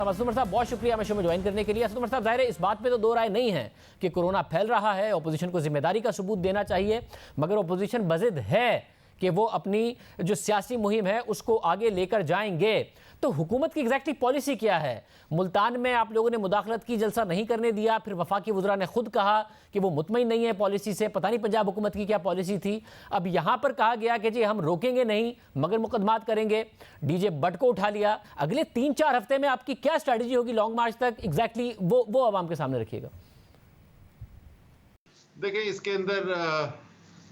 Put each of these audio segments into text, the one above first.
असद उमर साहब, बहुत शुक्रिया हमें शो में ज्वाइन करने के लिए। असद उमर साहब, ज़ाहिर है इस बात पे तो दो राय नहीं है कि कोरोना फैल रहा है, अपोजिशन को जिम्मेदारी का सबूत देना चाहिए, मगर अपोजिशन बज़िद है कि वो अपनी जो सियासी मुहिम है उसको आगे लेकर जाएंगे। तो हुकूमत की एग्जैक्टली पॉलिसी क्या है? मुल्तान में आप लोगों ने मुदाखलत की, जलसा नहीं करने दिया, फिर वफाकी वज़रा ने खुद कहा कि वो मुतमईन नहीं है पॉलिसी से, पता नहीं पंजाब हुकूमत की क्या पॉलिसी थी। अब यहाँ पर कहा गया कि जी हम रोकेंगे नहीं मगर मुकदमात करेंगे, डीजे बट को उठा लिया। अगले 3-4 हफ्ते में आपकी क्या स्ट्रैटेजी होगी लॉन्ग मार्च तक, एग्जैक्टली वो आवाम के सामने रखिएगा। देखिए, इसके अंदर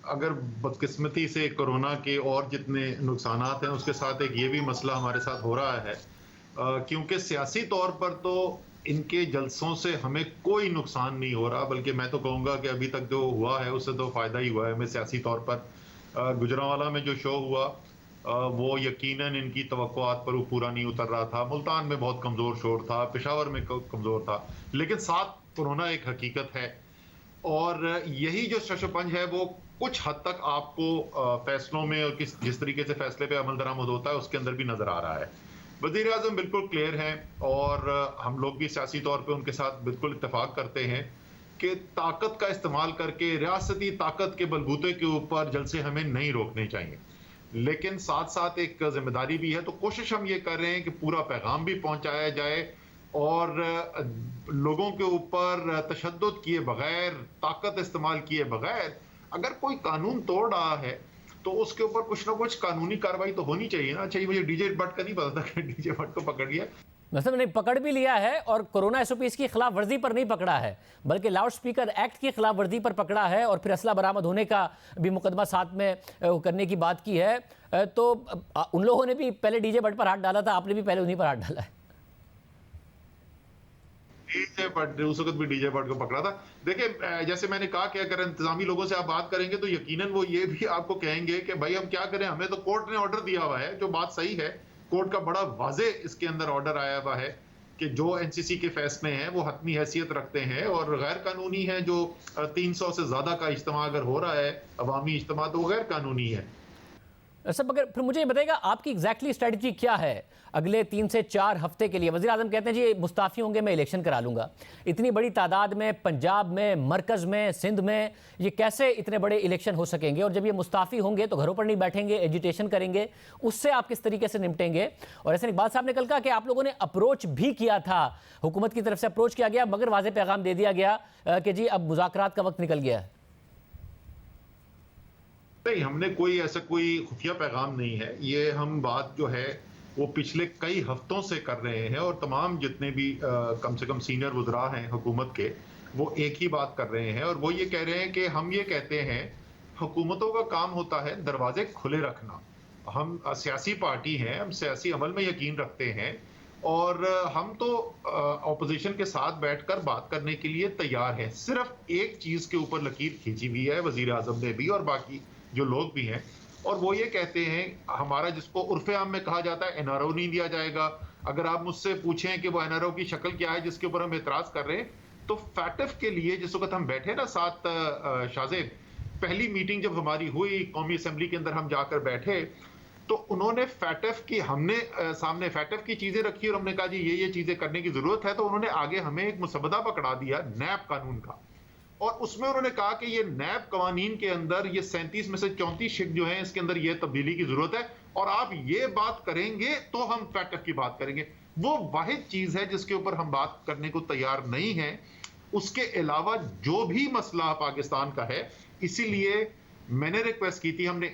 अगर बदकिस्मती से कोरोना के और जितने नुकसानात हैं उसके साथ एक ये भी मसला हमारे साथ हो रहा है, क्योंकि सियासी तौर पर तो इनके जलसों से हमें कोई नुकसान नहीं हो रहा, बल्कि मैं तो कहूँगा कि अभी तक जो हुआ है उससे तो फ़ायदा ही हुआ है हमें सियासी तौर पर। गुजरांवाला में जो शो हुआ वो यकीनन इनकी तवक्कुआत पर वो पूरा नहीं उतर रहा था। मुल्तान में बहुत कमज़ोर शोर था, पेशावर में कमज़ोर था, लेकिन साथ कोरोना एक हकीकत है और यही जो शशोपंज है वो कुछ हद तक आपको फैसलों में और जिस तरीके से फैसले पे अमल दरामद होता है उसके अंदर भी नजर आ रहा है। वज़ीर आज़म बिल्कुल क्लियर हैं और हम लोग भी सियासी तौर पे उनके साथ बिल्कुल इत्तेफाक करते हैं कि ताकत का इस्तेमाल करके, रियासती ताकत के बलबूते के ऊपर जलसे हमें नहीं रोकने चाहिए, लेकिन साथ साथ एक जिम्मेदारी भी है। तो कोशिश हम ये कर रहे हैं कि पूरा पैगाम भी पहुंचाया जाए और लोगों के ऊपर तशद्दुद किए बगैर, ताकत इस्तेमाल किए बगैर अगर कोई कानून तोड़ रहा है तो उसके ऊपर कुछ ना कुछ कानूनी कार्रवाई तो होनी चाहिए ना। चाहिए मुझे डीजे भट्ट का नहीं पता था कि डीजे भट्ट को पकड़ लिया, मतलब नहीं पकड़ भी लिया है और कोरोना एसओपीज़ की खिलाफ वर्जी पर नहीं पकड़ा है बल्कि लाउड स्पीकर एक्ट की खिलाफ वर्जी पर पकड़ा है और फिर असला बरामद होने का भी मुकदमा साथ में करने की बात की है। तो उन लोगों ने भी पहले डीजे भट्ट पर हाथ डाला था, आपने भी पहले उन्हीं पर हाथ डाला है। डीजे भट्ट, उस वक्त भी डीजे भट्ट को पकड़ा था। देखिए, जैसे मैंने कहा कि अगर इंतजामी लोगों से आप बात करेंगे तो यकीनन वो ये भी आपको कहेंगे कि भाई हम क्या करें, हमें तो कोर्ट ने ऑर्डर दिया हुआ है, जो बात सही है। कोर्ट का बड़ा वाजे इसके अंदर ऑर्डर आया हुआ है कि जो एनसीसी के फैसले हैं वो हतमी हैसियत रखते हैं और गैर कानूनी है। जो 300 से ज्यादा का इज्तिमा अगर हो रहा है, अवामी इज्तिमा, तो वो गैर कानूनी है। सब मगर फिर मुझे ये बताइएगा आपकी एग्जैक्टली स्ट्रेटजी क्या है अगले 3 से 4 हफ्ते के लिए? वज़ीर आज़म कहते हैं जी मुस्ताफ़ी होंगे मैं इलेक्शन करा लूँगा। इतनी बड़ी तादाद में पंजाब में, मरकज़ में, सिंध में ये कैसे इतने बड़े इलेक्शन हो सकेंगे? और जब ये मुस्ताफ़ी होंगे तो घरों पर नहीं बैठेंगे, एजिटेशन करेंगे, उससे आप किस तरीके से निपटेंगे? और ऐसे इकबाल साहब ने कल कहा कि आप लोगों ने अप्रोच भी किया था, हुकूमत की तरफ से अप्रोच किया गया मगर वाज़ेह पैगाम दे दिया गया कि जी अब मुज़ाकरात का वक्त निकल गया है। नहीं, हमने ऐसा कोई खुफिया पैगाम नहीं है। ये हम बात जो है वो पिछले कई हफ्तों से कर रहे हैं और तमाम जितने भी कम से कम सीनियर वज़रा हैं हुकूमत के, वो एक ही बात कर रहे हैं और वो ये कह रहे हैं कि हम ये कहते हैं हुकूमतों का काम होता है दरवाजे खुले रखना। हम सियासी पार्टी हैं, हम सियासी अमल में यकीन रखते हैं और हम तो अपोजिशन के साथ बैठकर बात करने के लिए तैयार हैं। सिर्फ एक चीज के ऊपर लकीर खींची हुई है वज़ीर आज़म ने भी और बाकी जो लोग भी हैं, और वो ये कहते हैं हमारा जिसको उर्फे आम में कहा जाता है एनआरओ नहीं दिया जाएगा। अगर आप मुझसे पूछें कि वो एनआरओ की शक्ल क्या है जिसके ऊपर हम एतराज कर रहे हैं, तो फैटफ के लिए जिस वक्त हम बैठे ना साथ शाहजेब, पहली मीटिंग जब हमारी हुई कौमी असेंबली के अंदर, हम जाकर बैठे तो उन्होंने फैटफ की, हमने सामने फैटफ की चीजें रखी और हमने कहा जी ये चीजें करने की जरूरत है। तो उन्होंने आगे हमें एक मुसवदा पकड़ा दिया नैब कानून का और उसमें उन्होंने कहा कि ये नैब कवानीन के अंदर ये 37 में से 34 शिक जो हैं इसके अंदर ये तब्दीली की जरूरत है और आप ये बात करेंगे तो हम फैटफ की बात करेंगे। वो वाहिद चीज है जिसके ऊपर हम बात करने को तैयार नहीं है। उसके अलावा जो भी मसला पाकिस्तान का है, इसीलिए मैंने रिक्वेस्ट की थी, हमने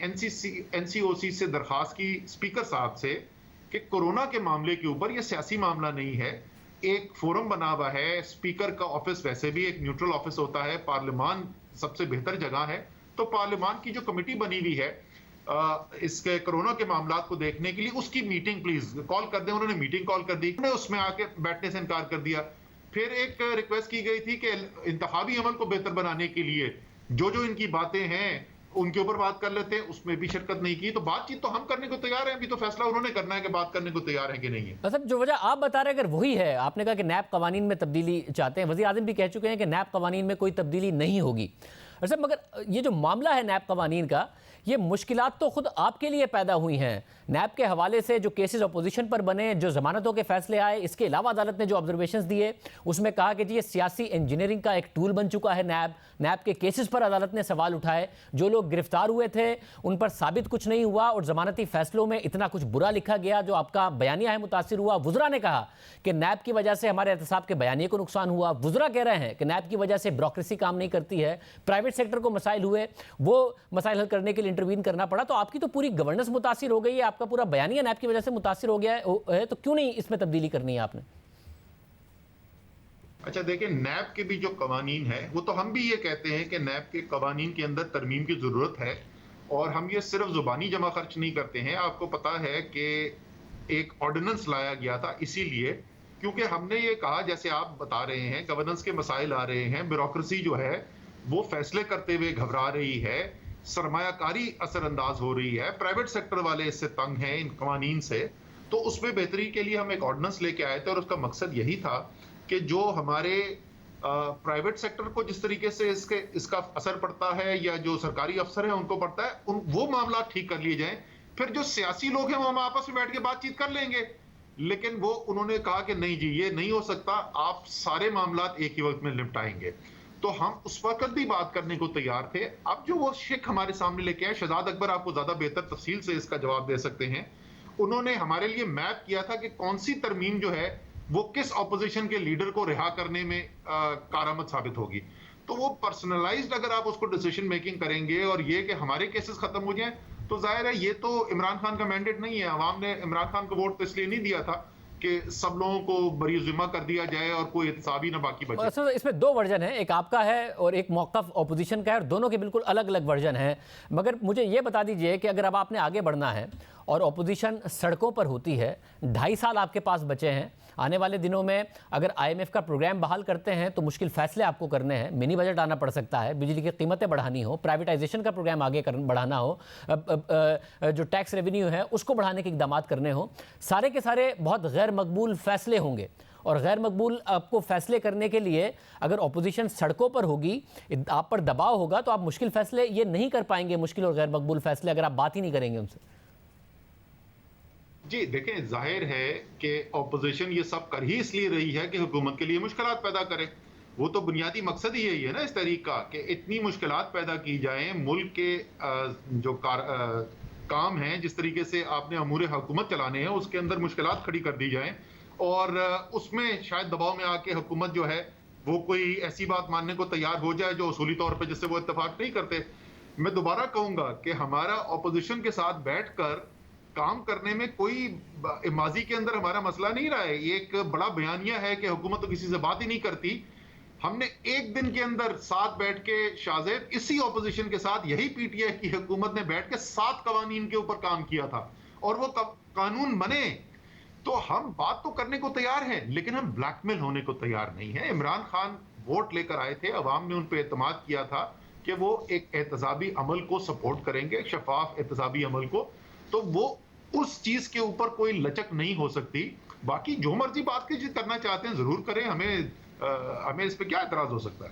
एनसीओसी से दरखास्त की स्पीकर साहब से कि कोरोना के मामले के ऊपर ये सियासी मामला नहीं है, एक फोरम बना हुआ है। स्पीकर का ऑफिस वैसे भी एक न्यूट्रल ऑफिस होता है, पार्लियामान सबसे बेहतर जगह है, तो पार्लियामान की जो कमेटी बनी हुई है इसके कोरोना के मामला को देखने के लिए, उसकी मीटिंग प्लीज कॉल कर दें। उन्होंने मीटिंग कॉल कर दी, उन्होंने उसमें आके बैठने से इनकार कर दिया। फिर एक रिक्वेस्ट की गई थी कि इंतखाबी अमल को बेहतर बनाने के लिए जो इनकी बातें हैं उनके ऊपर बात कर लेते हैं, उसमें भी शिरकत नहीं की। तो बातचीत तो हम करने को तैयार हैं, अभी तो फैसला उन्होंने करना है कि बात करने को तैयार है कि नहीं है। मतलब जो वजह आप बता रहे हैं अगर वही है, आपने कहा कि नैब कवानीन में तब्दीली चाहते हैं, वज़ीर आज़म भी कह चुके हैं कि नैब कवानीन में कोई तब्दीली नहीं होगी, अच्छा, मगर ये जो मामला है नैब कवानीन का, ये मुश्किलात तो खुद आपके लिए पैदा हुई हैं। नैब के हवाले से जो केसेस अपोजिशन पर बने, जो जमानतों के फैसले आए, इसके अलावा अदालत ने जो ऑब्जर्वेशंस दिए उसमें कहा कि जी ये सियासी इंजीनियरिंग का एक टूल बन चुका है नैब के केसेस पर अदालत ने सवाल उठाए। जो लोग गिरफ्तार हुए थे उन पर साबित कुछ नहीं हुआ और जमानती फैसलों में इतना कुछ बुरा लिखा गया जो आपका बयानिया है मुतासिर हुआ। वुज़रा ने कहा कि नैब की वजह से हमारे एहतसाब के बयानिए को नुकसान हुआ। वुज़रा कह रहे हैं कि नैब की वजह से ब्यूरोक्रेसी काम नहीं करती है, प्राइवेट सेक्टर को मसाइल हुए, वो मसाइल हल करने के लिए इंटरवीन करना पड़ा। तो आपकी तो पूरी गवर्नेंस मुतासिर हो गई है, आपका पूरा बयानिया नैब की वजह से मुतासिर हो गया है, तो क्यों नहीं इसमें तब्दीली करनी है आपने? अच्छा देखिए, नैब के भी जो कवानीन है वो तो हम भी ये कहते हैं कि नैब के कवानीन के अंदर तरमीम की जरूरत है, और हम ये सिर्फ जुबानी जमा खर्च नहीं करते हैं। आपको पता है कि एक ऑर्डिनेंस लाया गया था इसीलिए क्योंकि हमने ये कहा, जैसे आप बता रहे हैं, गवर्नेंस के मसाइल आ रहे हैं, ब्यूरोक्रेसी जो है वो फैसले करते हुए घबरा रही है, सरमायाकारी असरअंदाज हो रही है, प्राइवेट सेक्टर वाले इससे तंग हैं इन कवानीन से। तो उसमें बेहतरी के लिए हम एक ऑर्डिनेंस लेके आए थे और उसका मकसद यही था कि जो हमारे प्राइवेट सेक्टर को जिस तरीके से इसका असर पड़ता है या जो सरकारी अफसर हैं उनको पड़ता है, वो मामला ठीक कर लिए जाएं। फिर जो सियासी लोग हैं वो हम आपस में बैठ के बातचीत कर लेंगे। लेकिन वो उन्होंने कहा कि नहीं जी, ये नहीं हो सकता, आप सारे मामला एक ही वक्त में निपटाएंगे। तो हम उस वक्त भी बात करने को तैयार थे। अब जो वो शिक हमारे सामने लेके आए, शहजाद अकबर आपको ज्यादा बेहतर तफसील से इसका जवाब दे सकते हैं। उन्होंने हमारे लिए मैप किया था कि कौन सी तरमीम जो है वो किस ऑपोजिशन के लीडर को रिहा करने में कारआमद साबित होगी। तो वो पर्सनलाइज्ड अगर आप उसको डिसीजन मेकिंग करेंगे और ये कि हमारे केसेस खत्म हो जाएं, तो जाहिर है ये तो इमरान खान का मैंडेट नहीं है। अवाम ने इमरान खान को वोट तो इसलिए नहीं दिया था कि सब लोगों को बरी जिम्मा कर दिया जाए और कोई एहतसाबी ना बाकी बचे। तो इसमें दो वर्जन है, एक आपका है और एक मौक़िफ़ ऑपोजिशन का है, और दोनों के बिल्कुल अलग अलग वर्जन हैं। मगर मुझे ये बता दीजिए कि अगर अब आपने आगे बढ़ना है और ऑपोजिशन सड़कों पर होती है, 2.5 साल आपके पास बचे हैं, आने वाले दिनों में अगर IMF का प्रोग्राम बहाल करते हैं तो मुश्किल फैसले आपको करने हैं, मिनी बजट आना पड़ सकता है, बिजली की कीमतें बढ़ानी हो, प्राइवेटाइजेशन का प्रोग्राम आगे बढ़ाना हो, जो टैक्स रेवेन्यू है उसको बढ़ाने के इक़दाम करने हो, सारे के सारे बहुत गैर मकबूल फैसले होंगे। और गैर मकबूल आपको फैसले करने के लिए अगर ऑपोजिशन सड़कों पर होगी, आप पर दबाव होगा, तो आप मुश्किल फैसले ये नहीं कर पाएंगे, मुश्किल और गैर मकबूल फैसले, अगर आप बात ही नहीं करेंगे उनसे। जी देखें, जाहिर है कि ऑपोजिशन ये सब कर ही इसलिए रही है कि हुकूमत के लिए मुश्किलात पैदा करे। वो तो बुनियादी मकसद ही यही है ना इस तहरीक का, कि इतनी मुश्किलात पैदा की जाएं, मुल्क के जो काम हैं, जिस तरीके से आपने अमूर हुकूमत चलाने हैं उसके अंदर मुश्किलात खड़ी कर दी जाएं, और उसमें शायद दबाव में आके हुकूमत जो है वो कोई ऐसी बात मानने को तैयार हो जाए जो उसूली तौर पर जिससे वो इत्तेफाक नहीं करते। मैं दोबारा कहूंगा कि हमारा ऑपोजिशन के साथ बैठकर काम करने में कोई माजी के अंदर हमारा मसला नहीं रहा है। ये एक बड़ा बयानिया है कि हुकूमत तो किसी से बात ही नहीं करती। हमने एक दिन के अंदर साथ बैठ के शाहजेब इसी ऑपोजिशन के साथ यही PTI की हुकूमत ने बैठ के 7 कवानीन के ऊपर काम किया था, और वो कानून बने। तो हम बात तो करने को तैयार हैं, लेकिन हम ब्लैकमेल होने को तैयार नहीं है। इमरान खान वोट लेकर आए थे, अवाम ने उन पर एतमाद किया था कि वो एक एहतसाबी अमल को सपोर्ट करेंगे, शफाफ एहतसाबी अमल को। तो वो उस चीज के ऊपर कोई लचक नहीं हो सकती। बाकी जो मर्जी बात की करना चाहते हैं जरूर करें, हमें इस पे क्या एतराज हो सकता है।